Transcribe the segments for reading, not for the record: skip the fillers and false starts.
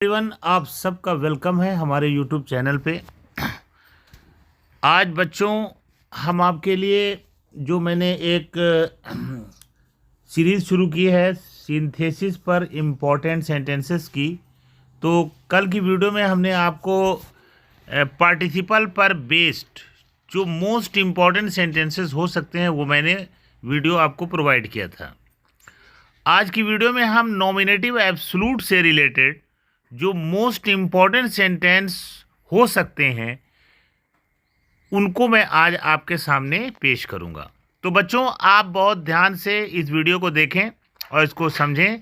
Everyone, आप सबका welcome है हमारे यूट्यूब चैनल पे। आज बच्चों हम आपके लिए जो मैंने एक सीरीज़ शुरू की है सिंथेसिस पर इम्पोर्टेंट सेंटेंसेस की। तो कल की वीडियो में हमने आपको पार्टिसिपल पर बेस्ड जो मोस्ट इम्पॉर्टेंट सेंटेंसेस हो सकते हैं वो मैंने वीडियो आपको प्रोवाइड किया था। आज की वीडियो में हम नॉमिनेटिव एब्सोल्यूट से रिलेटेड जो मोस्ट इम्पॉर्टेंट सेंटेंस हो सकते हैं उनको मैं आज आपके सामने पेश करूंगा। तो बच्चों, आप बहुत ध्यान से इस वीडियो को देखें और इसको समझें।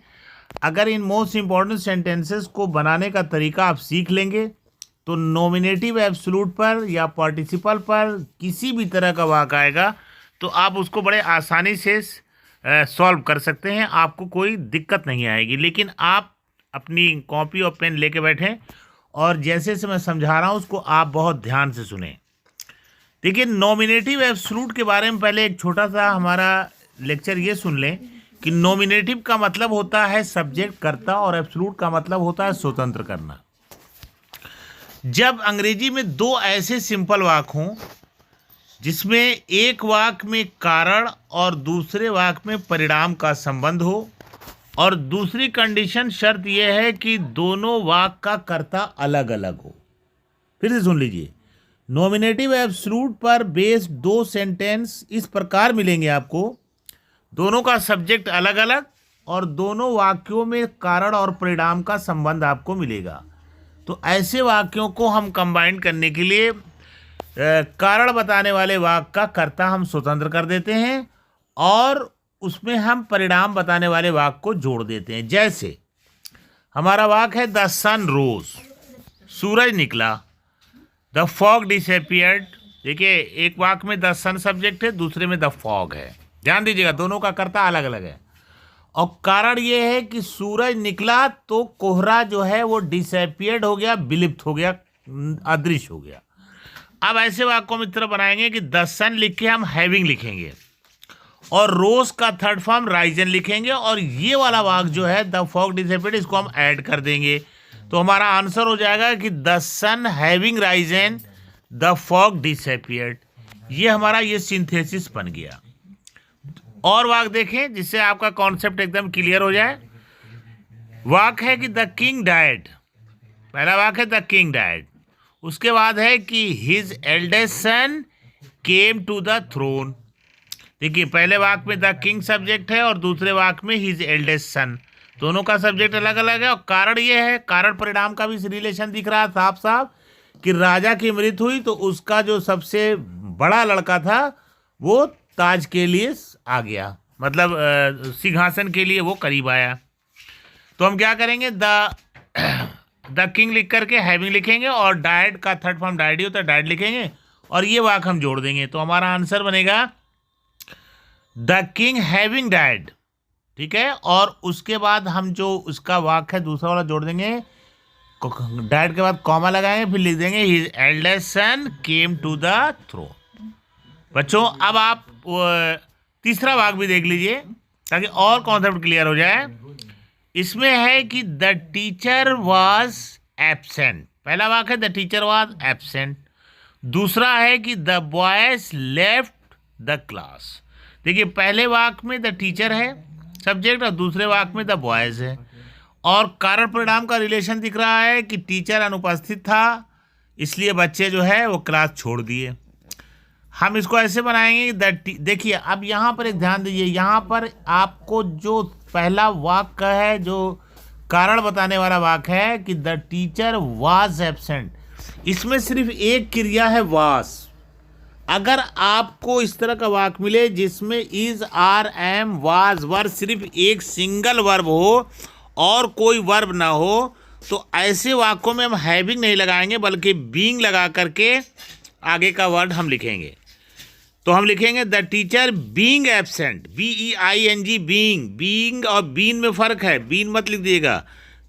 अगर इन मोस्ट इम्पॉर्टेंट सेंटेंसेस को बनाने का तरीका आप सीख लेंगे तो नॉमिनेटिव एब्सोल्यूट पर या पार्टिसिपल पर किसी भी तरह का वाक्य आएगा तो आप उसको बड़े आसानी से सॉल्व कर सकते हैं, आपको कोई दिक्कत नहीं आएगी। लेकिन आप अपनी कॉपी और पेन लेके बैठें और जैसे से मैं समझा रहा हूँ उसको आप बहुत ध्यान से सुनें। देखिए, नॉमिनेटिव एब्सोल्यूट के बारे में पहले एक छोटा सा हमारा लेक्चर ये सुन लें कि नॉमिनेटिव का मतलब होता है सब्जेक्ट कर्ता और एब्सोल्यूट का मतलब होता है स्वतंत्र करना। जब अंग्रेजी में दो ऐसे सिंपल वाक्य हों जिसमें एक वाक्य में कारण और दूसरे वाक्य में परिणाम का संबंध हो और दूसरी कंडीशन शर्त यह है कि दोनों वाक्य का कर्ता अलग अलग हो। फिर से सुन लीजिए, नॉमिनेटिव एब्सोल्यूट पर बेस्ड दो सेंटेंस इस प्रकार मिलेंगे आपको, दोनों का सब्जेक्ट अलग अलग और दोनों वाक्यों में कारण और परिणाम का संबंध आपको मिलेगा। तो ऐसे वाक्यों को हम कंबाइन करने के लिए कारण बताने वाले वाक्य का कर्ता हम स्वतंत्र कर देते हैं और उसमें हम परिणाम बताने वाले वाक्य को जोड़ देते हैं। जैसे हमारा वाक्य है द सन रोज, सूरज निकला। The fog disappeared. देखिए, एक वाक्य में द सन सब्जेक्ट है, दूसरे में द फॉग है। ध्यान दीजिएगा, दोनों का कर्ता अलग अलग है। और कारण ये है कि सूरज निकला तो कोहरा जो है वो डिसअपियर्ड हो गया, विलुप्त हो गया, अदृश्य हो गया। अब ऐसे वाक्यों में तरह बनाएंगे कि द सन लिख के हम हैविंग लिखेंगे और रोज का थर्ड फॉर्म राइजन लिखेंगे और ये वाला वाक्य जो है द फॉग डिसअपियर्ड इसको हम ऐड कर देंगे। तो हमारा आंसर हो जाएगा कि the sun having risen the fog disappeared. ये हमारा ये सिंथेसिस बन गया। और वाक्य देखें जिससे आपका कॉन्सेप्ट एकदम क्लियर हो जाए। वाक्य है कि द किंग डाइड। पहला वाक्य है द किंग डाइड। उसके बाद है कि his eldest son came to the throne. देखिए, पहले वाक्य में द किंग सब्जेक्ट है और दूसरे वाक्य में हिज एल्डेस्ट सन। दोनों का सब्जेक्ट अलग अलग है और कारण ये है, कारण परिणाम का भी रिलेशन दिख रहा है साफ साफ कि राजा की मृत्यु हुई तो उसका जो सबसे बड़ा लड़का था वो ताज के लिए आ गया, मतलब सिंहासन के लिए वो करीब आया। तो हम क्या करेंगे, द किंग लिख करके हैविंग लिखेंगे और डाइड का थर्ड फॉर्म डाइड ही होता है, डाइड लिखेंगे और ये वाक्य हम जोड़ देंगे। तो हमारा आंसर बनेगा द किंग हैविंग डाइड। ठीक है, और उसके बाद हम जो उसका वाक्य है दूसरा वाला जोड़ देंगे, डाइड के बाद कॉमा लगाएंगे, फिर लिख देंगे his eldest son came to the throne. बच्चों, अब आप तीसरा वाक्य भी देख लीजिए ताकि और कॉन्सेप्ट क्लियर हो जाए। इसमें है कि द टीचर वाज एब्सेंट। पहला वाक्य है द टीचर वाज एब्सेंट। दूसरा है कि the boys left the class. देखिए, पहले वाक्य में द टीचर है सब्जेक्ट और दूसरे वाक्य में द बॉयज है और कारण परिणाम का रिलेशन दिख रहा है कि टीचर अनुपस्थित था इसलिए बच्चे जो है वो क्लास छोड़ दिए। हम इसको ऐसे बनाएंगे देखिए, अब यहाँ पर एक ध्यान दीजिए, यहाँ पर आपको जो पहला वाक्य है जो कारण बताने वाला वाक्य है कि द टीचर वाज एब्सेंट, इसमें सिर्फ एक क्रिया है वाज। अगर आपको इस तरह का वाक्य मिले जिसमें is are am was verb सिर्फ एक सिंगल वर्ब हो और कोई वर्ब ना हो तो ऐसे वाक्यों में हम हैविंग नहीं लगाएंगे बल्कि बीइंग लगा करके आगे का वर्ड हम लिखेंगे। तो हम लिखेंगे the teacher being absent, BEING being. Being और बीन में फर्क है, बीन मत लिख दिएगा।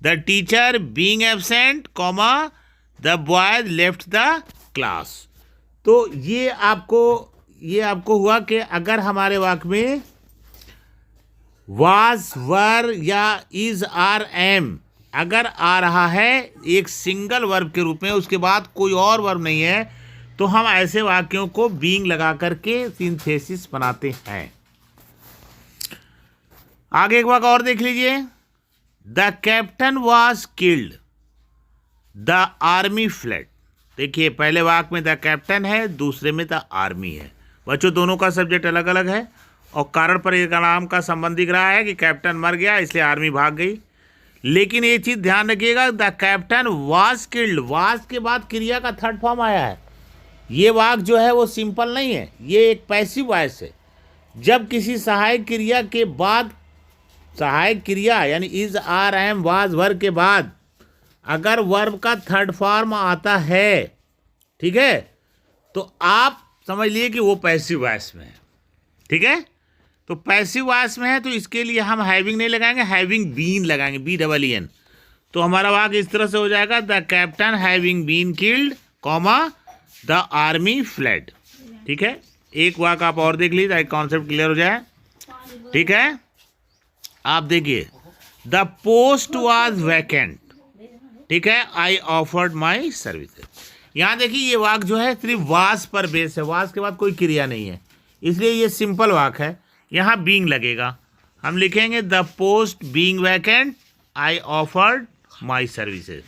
The teacher being absent comma the boys left the class. तो ये आपको हुआ कि अगर हमारे वाक्य में वाज वर या इज आर एम अगर आ रहा है एक सिंगल वर्ब के रूप में, उसके बाद कोई और वर्ब नहीं है, तो हम ऐसे वाक्यों को बीइंग लगा करके सिंथेसिस बनाते हैं। आगे एक वाक्य और देख लीजिए, the captain was killed, the army fled. देखिए पहले वाक्य में द कैप्टन है, दूसरे में द आर्मी है। बच्चों दोनों का सब्जेक्ट अलग अलग है और कारण पर एक नाम का संबंध दिख रहा है कि कैप्टन मर गया इसलिए आर्मी भाग गई। लेकिन ये चीज़ ध्यान रखिएगा, the captain was killed, was के बाद क्रिया का थर्ड फॉर्म आया है। ये वाक्य जो है वो सिंपल नहीं है, ये एक पैसिव वॉइस है। जब किसी सहायक क्रिया के बाद, सहायक क्रिया यानी is, are, am, was, verb के बाद अगर वर्ब का थर्ड फॉर्म आता है, ठीक है, तो आप समझ लिए कि वो पैसिव वॉइस में है। ठीक है, तो पैसिव वॉइस में है तो इसके लिए हम हैविंग नहीं लगाएंगे, हैविंग बीन लगाएंगे, BEEN। तो हमारा वाक्य इस तरह से हो जाएगा, the captain having been killed, comma the army fled. ठीक है, एक वाक्य आप और देख लीजिए ताकि कॉन्सेप्ट क्लियर हो जाए। ठीक है, आप देखिए, द पोस्ट वॉज वैकेंट। ठीक है, आई ऑफर्ड माई सर्विसेज। यहाँ देखिए ये वाक्य जो है सिर्फ वास पर बेस है, वास के बाद कोई क्रिया नहीं है, इसलिए ये सिंपल वाक्य है। यहाँ बीइंग लगेगा, हम लिखेंगे the post being vacant, I offered my services.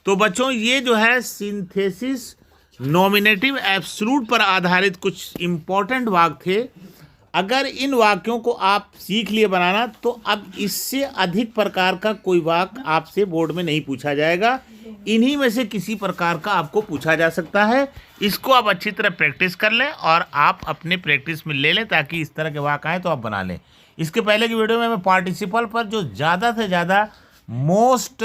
तो बच्चों ये जो है सिंथेसिस नॉमिनेटिव एब्सोल्यूट पर आधारित कुछ इंपॉर्टेंट वाक्य थे। अगर इन वाक्यों को आप सीख लिए बनाना तो अब इससे अधिक प्रकार का कोई वाक्य आपसे बोर्ड में नहीं पूछा जाएगा। इन्हीं में से किसी प्रकार का आपको पूछा जा सकता है। इसको आप अच्छी तरह प्रैक्टिस कर लें और आप अपने प्रैक्टिस में ले लें ताकि इस तरह के वाक्य आए तो आप बना लें। इसके पहले की वीडियो में मैं पार्टिसिपल पर जो ज़्यादा से ज़्यादा मोस्ट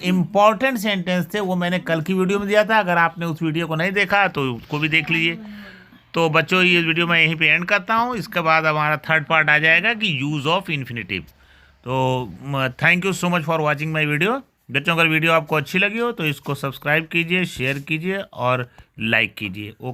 इम्पॉर्टेंट सेंटेंस थे वो मैंने कल की वीडियो में दिया था। अगर आपने उस वीडियो को नहीं देखा तो उसको भी देख लीजिए। तो बच्चों ये वीडियो मैं यहीं पे एंड करता हूँ। इसके बाद हमारा थर्ड पार्ट आ जाएगा कि यूज़ ऑफ इन्फिनेटिव। तो thank you so much for watching my video. बच्चों अगर वीडियो आपको अच्छी लगी हो तो इसको सब्सक्राइब कीजिए, शेयर कीजिए और लाइक कीजिए।